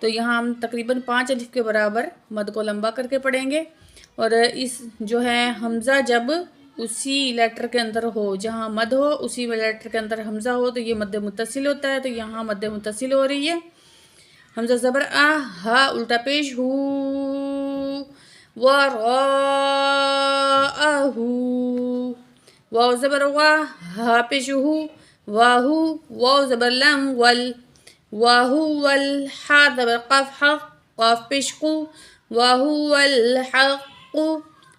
تو یہاں ہم تقریباً 5 الف کے برابر مد کو لمبا کر کے پڑھیں گے، اور اس جو ہے حمزہ جب اسی لیٹر کے اندر ہو، جہاں مد ہو اسی لیٹر کے اندر حمزہ ہو تو یہ مد متصل ہوتا ہے، تو یہاں مد متصل ہو رہی ہے۔ حمزہ زبر آ، ہا الٹا پیش ہو، وراءہ، واو زبر وا، ہا پیش ہو، واہو، واو زبر لم ول، واہو ول، ہا زبر قاف حق، قاف پیش قو، واہو الحق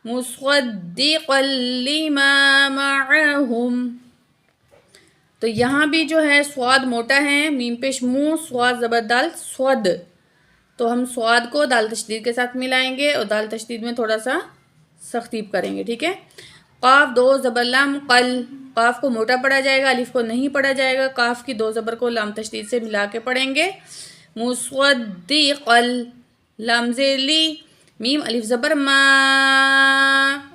مصدقا لما معہم۔ تو یہاں بھی جو ہے سواد موٹا ہے، میم پیش مو، سواد زبر دال سود، تو ہم سواد کو دال تشدید کے ساتھ ملائیں گے اور دال تشدید میں تھوڑا سا سختیب کریں گے، ٹھیک ہے۔ قاف دو زبر لام قل، قاف کو موٹا پڑھا جائے گا، الف کو نہیں پڑھا جائے گا، قاف کی دو زبر کو لام تشدید سے ملا کے پڑھیں گے۔ مصدقل، لام زیر لی، میم الف زبر ما،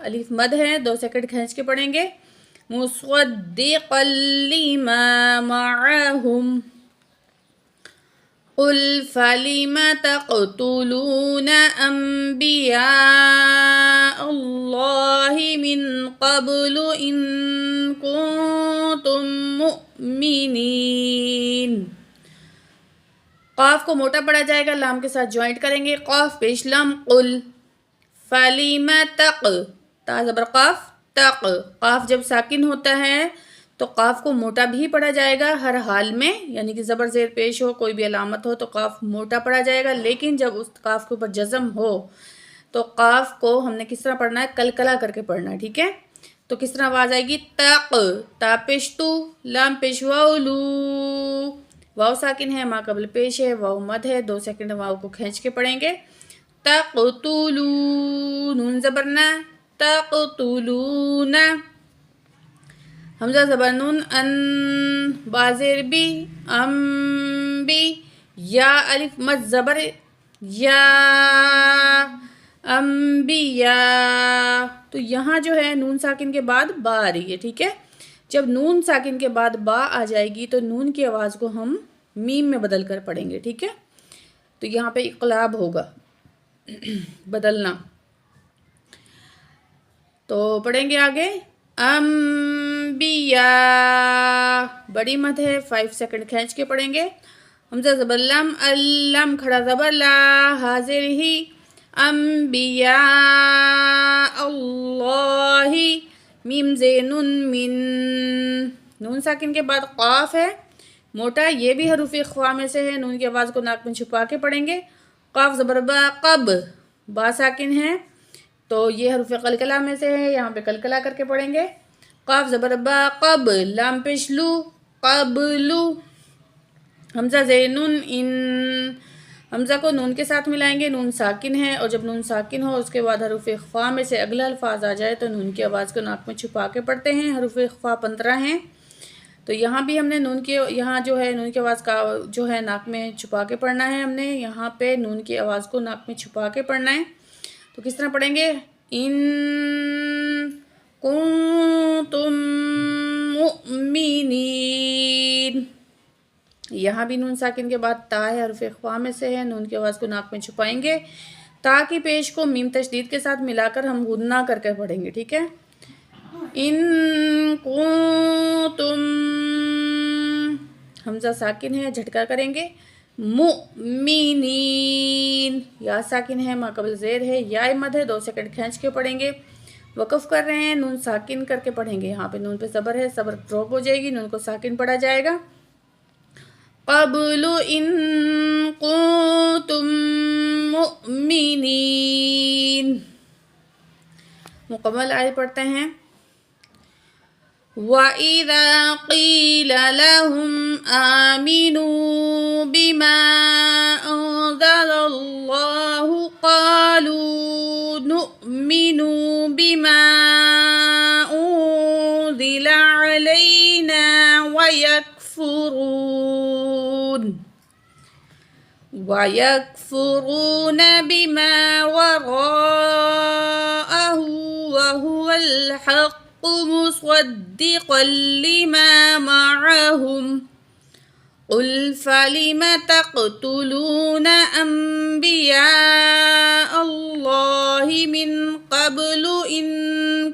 الف مد ہے، 2 سیکنڈ کھینچ کے پڑھیں گے۔ مصدقا لما معہم، قل فلم تقتلون انبیاء اللہ من قبل ان کنتم مؤمنین۔ قاف کو موٹا پڑھا جائے گا، لام کے ساتھ جوائنٹ کریں گے، قاف پیش لام قل، فلم تق، تا زبر قاف تق، قاف جب ساکن ہوتا ہے تو قاف کو موٹا بھی پڑھا جائے گا ہر حال میں، یعنی کہ زبر زیر پیش ہو، کوئی بھی علامت ہو تو قاف موٹا پڑھا جائے گا، لیکن جب اس قاف کے اوپر جزم ہو تو قاف کو ہم نے کس طرح پڑھنا ہے، کلکلا کر کے پڑھنا ہے، ٹھیک ہے۔ تو کس طرح آواز آئے گی، تق، تا پیش تو، لام پیش واو لو، واو ساکن ہے، ما قبل پیش ہے، واو مد ہے، 2 سیکنڈ واو کو کھینچ کے پڑھیں گے۔ تقتلو، نون زبرنا، تقتلون، حمزہ زبر نون ان، با زیر بی، ام بی، یا الف مد زبر یا، انبیاء، تو یہاں جو ہے نون ساکن کے بعد با آ رہی ہے، ٹھیک ہے۔ جب نون ساکن کے بعد با آ جائے گی تو نون کی آواز کو ہم میم میں بدل کر پڑھیں گے، ٹھیک ہے۔ تو یہاں پہ اقلاب ہوگا، بدلنا، تو پڑھیں گے آگے، انبیاء، بڑی مد ہے، 5 سیکنڈ کھینچ کے پڑھیں گے۔ حمزہ زبر لم، اللم کھڑا زبر لا، حاضر ہی، انبیاء اللہ، میم زینن من، نون ساکن کے بعد قاف ہے موٹا، یہ بھی حروف اخفاء میں سے ہے، نون کی آواز کو ناک میں چھپا کے پڑھیں گے۔ قاف زبر با، قب، با ساکن ہے تو یہ حروف قلقلہ میں سے ہے، یہاں پہ قلقلہ کر کے پڑھیں گے۔ قاف زبر با، قب، لام پیش لو، قبلو، حمزہ زینن ان، حمزہ کو نون کے ساتھ ملائیں گے، نون ساکن ہے، اور جب نون ساکن ہو اس کے بعد حروف اخفاء میں سے اگلا الفاظ آ جائے تو نون کی آواز کو ناک میں چھپا کے پڑھتے ہیں۔ حروف اخفاء 15 ہیں، تو یہاں بھی ہم نے نون کے، یہاں جو ہے نون کی آواز کا جو ہے ناک میں چھپا کے پڑھنا ہے، ہم نے یہاں پہ نون کی آواز کو ناک میں چھپا کے پڑھنا ہے۔ تو کس طرح پڑھیں گے، ان کنتم مؤمنین، یہاں بھی نون ساکن کے بعد تا ہے، حرف اخفاء میں سے ہے، نون کی آواز کو ناک میں چھپائیں گے، تا کی پیش کو میم تشدید کے ساتھ ملا کر ہم غنہ کر کے پڑھیں گے، ٹھیک ہے۔ ان کنتم، حمزہ ساکن ہے، جھٹکا کریں گے، مؤمنین، یا ساکن ہے، ما قبل زیر ہے، یا مد ہے، 2 سیکنڈ کھینچ کے پڑھیں گے۔ وقف کر رہے ہیں، نون ساکن کر کے پڑھیں گے، یہاں پہ نون پہ صبر ہے، صبر ڈراپ ہو جائے گی، نون کو ساکن پڑھا جائے گا۔ قبل ان کنتم مؤمنین، مکمل آیت پڑھتے ہیں۔ وَإِذَا قِيلَ لَهُمْ آمِنُوا بِمَا أَنزَلَ اللَّهُ قَالُوا نُؤْمِنُ بِمَا أُنزِلَ عَلَيْنَا وَيَكْفُرُونَ بِمَا وَرَاءَهُ وَهُوَ الْحَقُّ مُصَدِّقًا لِمَا مَعَهُمْ قل فلم تقتلون انبیاء اللہ من قبل ان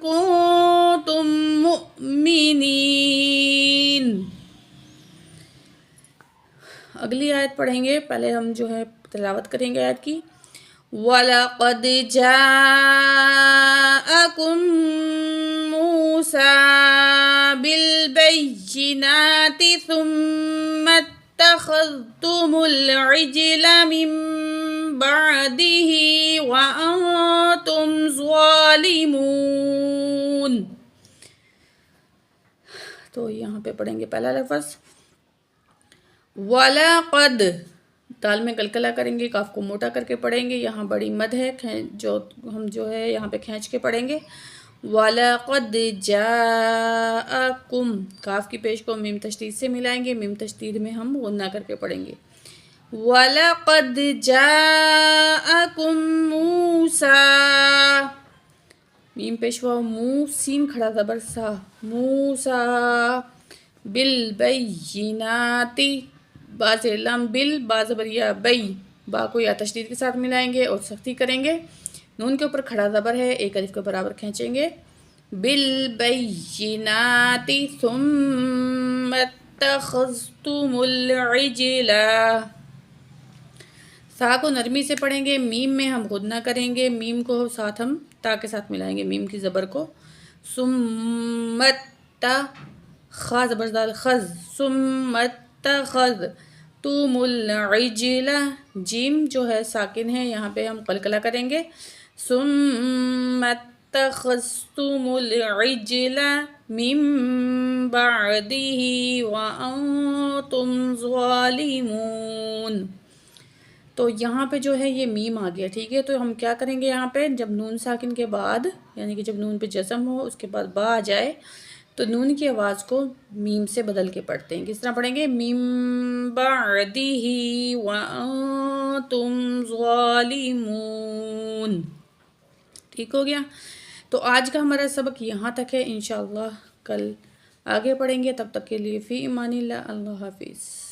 کنتم مؤمنین. اگلی آیت پڑھیں گے، پہلے ہم جو ہے تلاوت کریں گے آیت کی. وَلَقَدْ جَاءَكُم مُوسَىٰ بِالْبَيِّنَاتِ ثُمَّ اتَّخَذْتُمُ الْعِجْلَ مِن بَعْدِهِ وَأَنتُمْ ظَالِمُونَ. تو یہاں پہ پڑھیں گے پہلا لفظ وَلَقَدْ، دال میں قلقلہ کریں گے، کاف کو موٹا کر کے پڑھیں گے. یہاں بڑی مد ہے، جو ہم جو ہے یہاں پہ کھینچ کے پڑھیں گے. وَلَقَدْ جَاءَكُمْ، کاف کی پیش کو میم تشدید سے ملائیں گے، میم تشدید میں ہم غنہ کر کے پڑھیں گے. وَلَقَدْ جَاءَكُمْ مُوسَىٰ، میم پیشوا مو، سین کھڑا زبر سا، موسیٰ بالبینات، با سے لام بل، با زبر یا بئی، با کو یا تشدید کے ساتھ ملائیں گے اور سختی کریں گے. نون کے اوپر کھڑا زبر ہے، ایک الف کے برابر کھینچیں گے. بالبینات ثم اتخذتم العجل، سا کو نرمی سے پڑھیں گے، میم میں ہم غنہ کریں گے، میم کو ساتھ ہم تا کے ساتھ ملائیں گے، میم کی زبر کو. ثم خا زبر دال خز، ثم اتخذتم العجل، جیم جو ہے ساکن ہے، یہاں پہ ہم قلقلہ کریں گے. ثم اتخذتم العجل من بعده وانتم ظالمون. تو یہاں پہ جو ہے یہ میم آ گیا، ٹھیک ہے. تو ہم کیا کریں گے یہاں پہ، جب نون ساکن کے بعد، یعنی کہ جب نون پہ جزم ہو اس کے بعد با آ جائے تو نون کی آواز کو میم سے بدل کے پڑھتے ہیں. کس طرح پڑھیں گے؟ میم بعدہ وانتم ظالمون. ٹھیک ہو گیا. تو آج کا ہمارا سبق یہاں تک ہے، انشاءاللہ کل آگے پڑھیں گے. تب تک کے لیے فی امان اللہ، اللہ حافظ.